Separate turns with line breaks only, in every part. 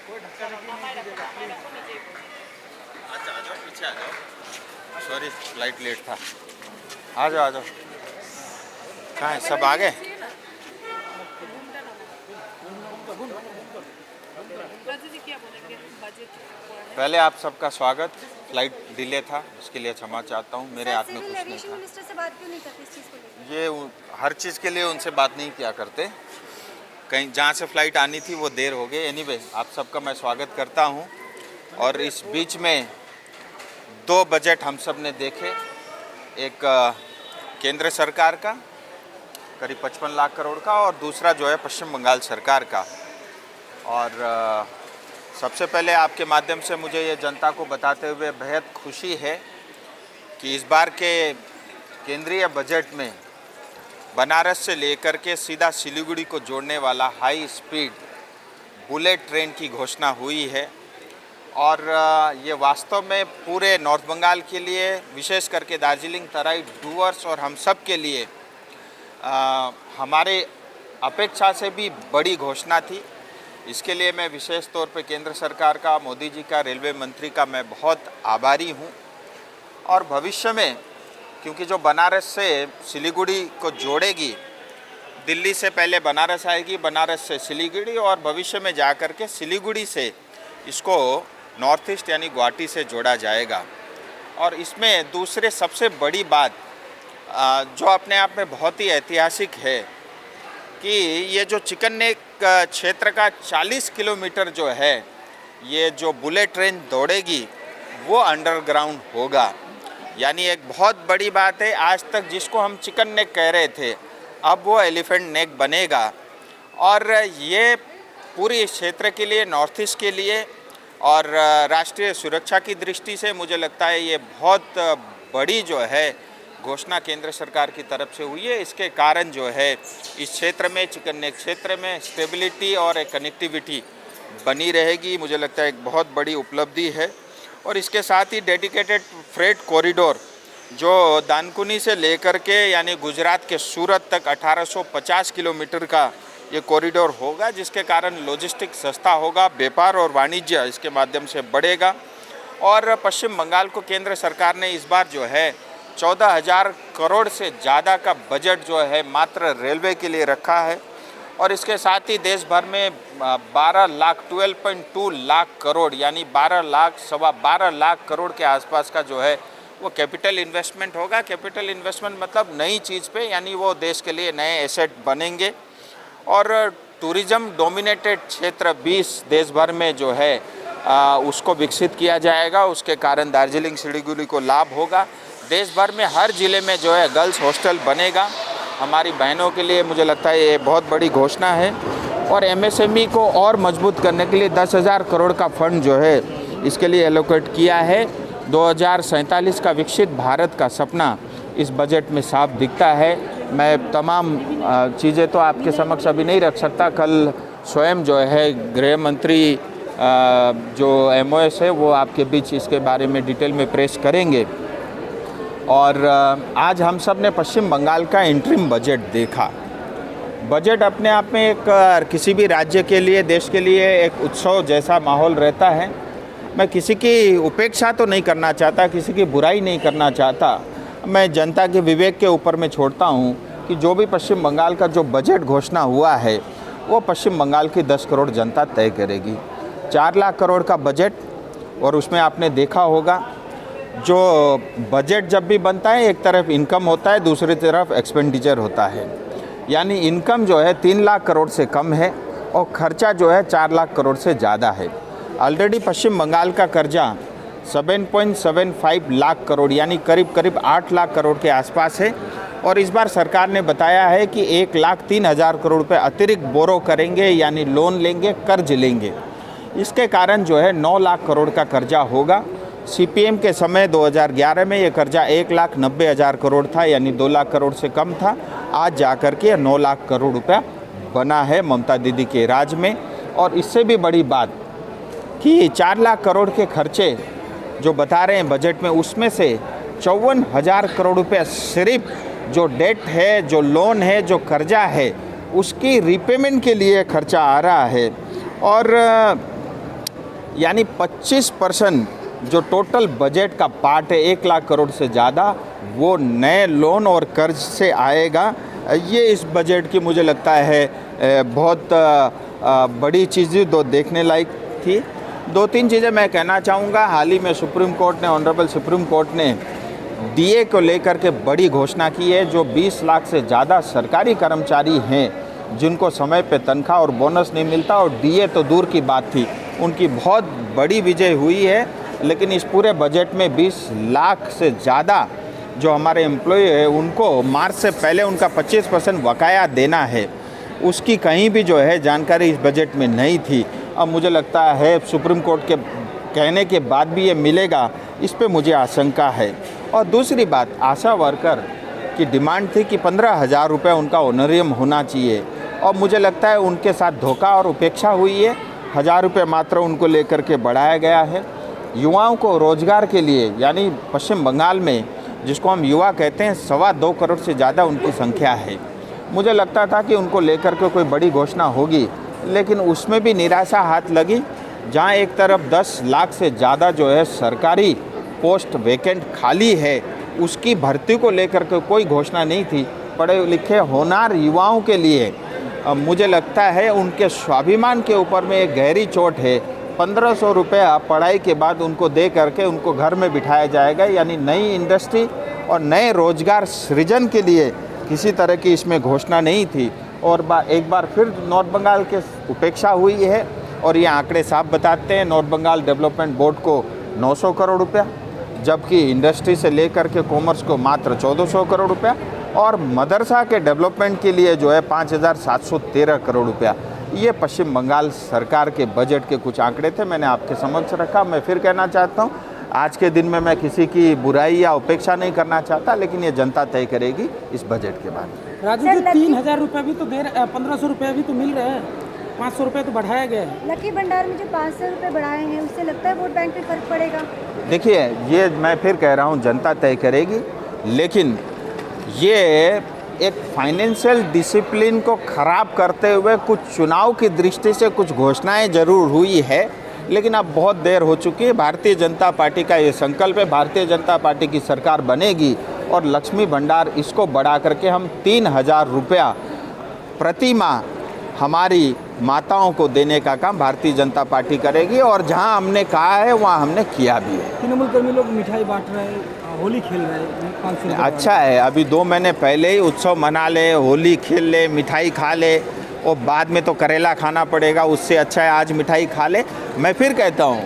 अच्छा आ जाओ, पीछे आ जाओ। सॉरी फ्लाइट लेट था। आ जाओ आ जाओ। कहाँ है सब? आ गए? पहले आप सबका स्वागत। फ्लाइट डिले था, उसके लिए क्षमा चाहता हूँ। मेरे हाथ में कुछ नहीं
एविएशन
था।
मिनिस्टर से बात क्यों नहीं करते इस चीज़ को लेकर?
ये हर चीज़ के लिए उनसे बात नहीं किया करते। कहीं जहाँ से फ़्लाइट आनी थी वो देर हो गई। एनीवे, आप सबका मैं स्वागत करता हूँ। और इस बीच में दो बजट हम सब ने देखे। एक केंद्र सरकार का करीब 55 लाख करोड़ का, और दूसरा जो है पश्चिम बंगाल सरकार का। और सबसे पहले आपके माध्यम से मुझे ये जनता को बताते हुए बेहद खुशी है कि इस बार के केंद्रीय बजट में बनारस से लेकर के सीधा सिलीगुड़ी को जोड़ने वाला हाई स्पीड बुलेट ट्रेन की घोषणा हुई है। और ये वास्तव में पूरे नॉर्थ बंगाल के लिए, विशेष करके दार्जिलिंग तराई डूअर्स और हम सब के लिए हमारे अपेक्षा से भी बड़ी घोषणा थी। इसके लिए मैं विशेष तौर पे केंद्र सरकार का, मोदी जी का, रेलवे मंत्री का मैं बहुत आभारी हूँ। और भविष्य में, क्योंकि जो बनारस से सिलीगुड़ी को जोड़ेगी, दिल्ली से पहले बनारस आएगी, बनारस से सिलीगुड़ी, और भविष्य में जा कर के सिलीगुड़ी से इसको नॉर्थ ईस्ट यानी गुवाहाटी से जोड़ा जाएगा। और इसमें दूसरे सबसे बड़ी बात जो अपने आप में बहुत ही ऐतिहासिक है कि ये जो चिकन नेक क्षेत्र का 40 किलोमीटर जो है, ये जो बुलेट ट्रेन दौड़ेगी वो अंडरग्राउंड होगा। यानी एक बहुत बड़ी बात है। आज तक जिसको हम चिकन नेक कह रहे थे, अब वो एलिफेंट नेक बनेगा। और ये पूरी क्षेत्र के लिए, नॉर्थ ईस्ट के लिए और राष्ट्रीय सुरक्षा की दृष्टि से मुझे लगता है ये बहुत बड़ी जो है घोषणा केंद्र सरकार की तरफ से हुई है। इसके कारण जो है इस क्षेत्र में, चिकन नेक क्षेत्र में स्टेबिलिटी और एक कनेक्टिविटी बनी रहेगी। मुझे लगता है एक बहुत बड़ी उपलब्धि है। और इसके साथ ही डेडिकेटेड फ्रेट कॉरिडोर जो दानकुनी से लेकर के यानी गुजरात के सूरत तक 1850 किलोमीटर का ये कॉरिडोर होगा, जिसके कारण लॉजिस्टिक सस्ता होगा, व्यापार और वाणिज्य इसके माध्यम से बढ़ेगा। और पश्चिम बंगाल को केंद्र सरकार ने इस बार जो है 14,000 करोड़ से ज़्यादा का बजट जो है मात्र रेलवे के लिए रखा है। और इसके साथ ही देश भर में 12.2 लाख करोड़ यानी 12 लाख करोड़ के आसपास का जो है वो कैपिटल इन्वेस्टमेंट होगा। कैपिटल इन्वेस्टमेंट मतलब नई चीज़ पे, यानी वो देश के लिए नए एसेट बनेंगे। और टूरिज़्म डोमिनेटेड क्षेत्र 20 देश भर में जो है उसको विकसित किया जाएगा। उसके कारण दार्जिलिंग सिलीगुड़ी को लाभ होगा। देश भर में हर ज़िले में जो है गर्ल्स हॉस्टल बनेगा हमारी बहनों के लिए। मुझे लगता है ये बहुत बड़ी घोषणा है। और एमएसएमई को और मजबूत करने के लिए 10,000 करोड़ का फंड जो है इसके लिए एलोकेट किया है। 2047 का विकसित भारत का सपना इस बजट में साफ दिखता है। मैं तमाम चीज़ें तो आपके समक्ष अभी नहीं रख सकता। कल स्वयं जो है गृह मंत्री जो MOS है वो आपके बीच इसके बारे में डिटेल में प्रेस करेंगे। और आज हम सब ने पश्चिम बंगाल का इंटरिम बजट देखा। बजट अपने आप में एक किसी भी राज्य के लिए, देश के लिए एक उत्सव जैसा माहौल रहता है। मैं किसी की उपेक्षा तो नहीं करना चाहता, किसी की बुराई नहीं करना चाहता। मैं जनता के विवेक के ऊपर मैं छोड़ता हूँ कि जो भी पश्चिम बंगाल का जो बजट घोषणा हुआ है वो पश्चिम बंगाल की 10 करोड़ जनता तय करेगी। 4 लाख करोड़ का बजट, और उसमें आपने देखा होगा जो बजट जब भी बनता है एक तरफ इनकम होता है, दूसरी तरफ एक्सपेंडिचर होता है। यानी इनकम जो है 3 लाख करोड़ से कम है और खर्चा जो है 4 लाख करोड़ से ज़्यादा है। ऑलरेडी पश्चिम बंगाल का कर्जा 7.75 लाख करोड़ यानी करीब करीब 8 लाख करोड़ के आसपास है। और इस बार सरकार ने बताया है कि 1,03,000 करोड़ रुपये अतिरिक्त बोरो करेंगे, यानी लोन लेंगे, कर्ज लेंगे। इसके कारण जो है 9 लाख करोड़ का कर्जा होगा। CPM के समय 2011 में ये कर्जा 1,90,000 करोड़ था, यानी 2 लाख करोड़ से कम था। आज जाकर के 9 लाख करोड़ रुपया बना है ममता दीदी के राज में। और इससे भी बड़ी बात कि 4 लाख करोड़ के खर्चे जो बता रहे हैं बजट में, उसमें से 54,000 करोड़ रुपया सिर्फ जो डेट है, जो लोन है, जो कर्जा है, उसकी रीपेमेंट के लिए खर्चा आ रहा है। और यानी 25% जो टोटल बजट का पार्ट है 1 लाख करोड़ से ज़्यादा, वो नए लोन और कर्ज से आएगा। ये इस बजट की मुझे लगता है बहुत बड़ी चीज़ दो देखने लायक थी। 2-3 चीज़ें मैं कहना चाहूँगा। हाल ही में सुप्रीम कोर्ट ने, ऑनरेबल सुप्रीम कोर्ट ने डीए को लेकर के बड़ी घोषणा की है। जो 20 लाख से ज़्यादा सरकारी कर्मचारी हैं जिनको समय पे तनख्वाह और बोनस नहीं मिलता, और डीए तो दूर की बात थी, उनकी बहुत बड़ी विजय हुई है। लेकिन इस पूरे बजट में 20 लाख से ज़्यादा जो हमारे एम्प्लॉय है उनको मार्च से पहले उनका 25% बकाया देना है, उसकी कहीं भी जो है जानकारी इस बजट में नहीं थी। अब मुझे लगता है सुप्रीम कोर्ट के कहने के बाद भी ये मिलेगा, इस पे मुझे आशंका है। और दूसरी बात, आशा वर्कर की डिमांड थी कि 15,000 रुपये उनका ऑनरियम होना चाहिए, और मुझे लगता है उनके साथ धोखा और उपेक्षा हुई है। 1,000 रुपये मात्र उनको लेकर के बढ़ाया गया है। युवाओं को रोजगार के लिए, यानी पश्चिम बंगाल में जिसको हम युवा कहते हैं, 2.25 करोड़ से ज़्यादा उनकी संख्या है। मुझे लगता था कि उनको लेकर के कोई बड़ी घोषणा होगी, लेकिन उसमें भी निराशा हाथ लगी। जहां एक तरफ 10 लाख से ज़्यादा जो है सरकारी पोस्ट वैकेंट खाली है, उसकी भर्ती को लेकर के कोई घोषणा नहीं थी। पढ़े लिखे होनहार युवाओं के लिए मुझे लगता है उनके स्वाभिमान के ऊपर में एक गहरी चोट है। 1,500 रुपया पढ़ाई के बाद उनको दे करके उनको घर में बिठाया जाएगा, यानी नई इंडस्ट्री और नए रोजगार सृजन के लिए किसी तरह की इसमें घोषणा नहीं थी। और एक बार फिर नॉर्थ बंगाल के उपेक्षा हुई है, और ये आंकड़े साफ बताते हैं। नॉर्थ बंगाल डेवलपमेंट बोर्ड को 900 करोड़ रुपया, जबकि इंडस्ट्री से लेकर के कॉमर्स को मात्र 1,400 करोड़ रुपया, और मदरसा के डेवलपमेंट के लिए जो है 5,713 करोड़ रुपया। ये पश्चिम बंगाल सरकार के बजट के कुछ आंकड़े थे, मैंने आपके समक्ष रखा। मैं फिर कहना चाहता हूँ, आज के दिन में मैं किसी की बुराई या उपेक्षा नहीं करना चाहता, लेकिन ये जनता तय करेगी इस बजट के बाद।
राजू जी, 3,000 रुपये भी तो दे रहे, 1,500 रुपये भी तो मिल रहे हैं, 500 रुपये तो बढ़ाया गया है।
लकी भंडार में जो 500 रुपये बढ़ाए हैं, उससे लगता है वोट बैंक पे फर्क पड़ेगा?
देखिए, ये मैं फिर कह रहा हूँ, जनता तय करेगी, लेकिन ये एक फाइनेंशियल डिसिप्लिन को ख़राब करते हुए कुछ चुनाव की दृष्टि से कुछ घोषणाएं ज़रूर हुई है, लेकिन अब बहुत देर हो चुकी है। भारतीय जनता पार्टी का ये संकल्प है, भारतीय जनता पार्टी की सरकार बनेगी और लक्ष्मी भंडार इसको बढ़ा करके हम 3,000 रुपया प्रति माह हमारी माताओं को देने का काम भारतीय जनता पार्टी करेगी, और जहां हमने कहा है वहां हमने किया भी है।
तृणमूल कर्मी लोग मिठाई बांट रहे हैं, होली खेल रहे हैं, 500 रुपये।
अच्छा है, अभी 2 महीने पहले ही उत्सव मना ले, होली खेल ले, मिठाई खा ले, और बाद में तो करेला खाना पड़ेगा। उससे अच्छा है आज मिठाई खा ले। मैं फिर कहता हूँ,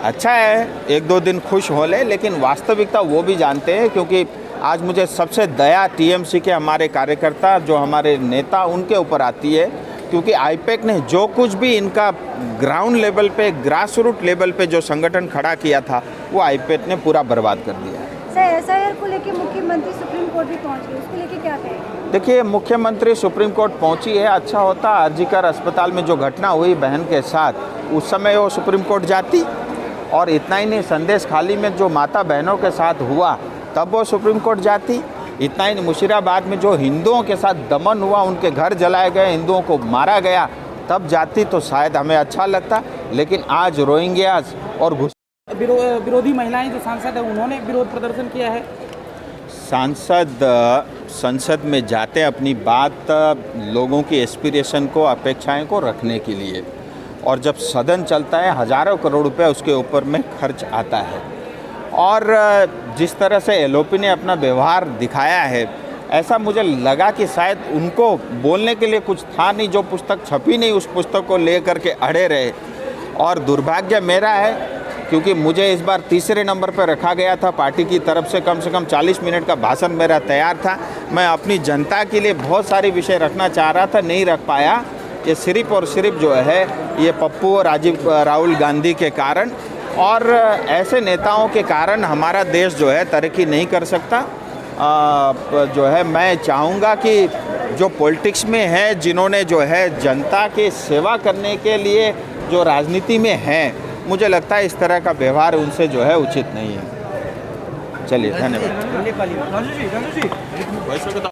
अच्छा है 1-2 दिन खुश हो ले, लेकिन वास्तविकता वो भी जानते हैं। क्योंकि आज मुझे सबसे दया टीएमसी के हमारे कार्यकर्ता, जो हमारे नेता, उनके ऊपर आती है, क्योंकि आईपैक ने जो कुछ भी इनका ग्राउंड लेवल पे, ग्रास रूट लेवल पे जो संगठन खड़ा किया था, वो आईपैक ने पूरा बर्बाद कर दिया है।
सर, एसआईआर को लेके मुख्यमंत्री सुप्रीम कोर्ट भी पहुंच गए, उसको लेके क्या कहें?
देखिए, मुख्यमंत्री सुप्रीम कोर्ट पहुंची है, अच्छा होता। आरजीकर अस्पताल में जो घटना हुई बहन के साथ, उस समय वो सुप्रीम कोर्ट जाती। और इतना ही नहीं, संदेश खाली में जो माता बहनों के साथ हुआ, तब वो सुप्रीम कोर्ट जाती। इतना ही नहीं, मुशीराबाद में जो हिंदुओं के साथ दमन हुआ, उनके घर जलाए गए, हिंदुओं को मारा गया, तब जाती तो शायद हमें अच्छा लगता। लेकिन आज रोहिंग्यास और
विरोधी महिलाएं जो सांसद है, उन्होंने विरोध प्रदर्शन किया है।
सांसद संसद में जाते अपनी बात लोगों की एस्पिरेशन को, अपेक्षाएं को रखने के लिए, और जब सदन चलता है हज़ारों करोड़ रुपए उसके ऊपर में खर्च आता है। और जिस तरह से एलओपी ने अपना व्यवहार दिखाया है, ऐसा मुझे लगा कि शायद उनको बोलने के लिए कुछ था नहीं। जो पुस्तक छपी नहीं, उस पुस्तक को ले करके अड़े रहे। और दुर्भाग्य मेरा है, क्योंकि मुझे इस बार तीसरे नंबर पर रखा गया था पार्टी की तरफ से। कम 40 मिनट का भाषण मेरा तैयार था। मैं अपनी जनता के लिए बहुत सारे विषय रखना चाह रहा था, नहीं रख पाया। ये सिर्फ और सिर्फ जो है ये पप्पू और राहुल गांधी के कारण, और ऐसे नेताओं के कारण हमारा देश जो है तरक्की नहीं कर सकता। जो है मैं चाहूँगा कि जो पॉलिटिक्स में है, जिन्होंने जो है जनता की सेवा करने के लिए जो राजनीति में हैं, मुझे लगता है इस तरह का व्यवहार उनसे जो है उचित नहीं है। चलिए, धन्यवाद।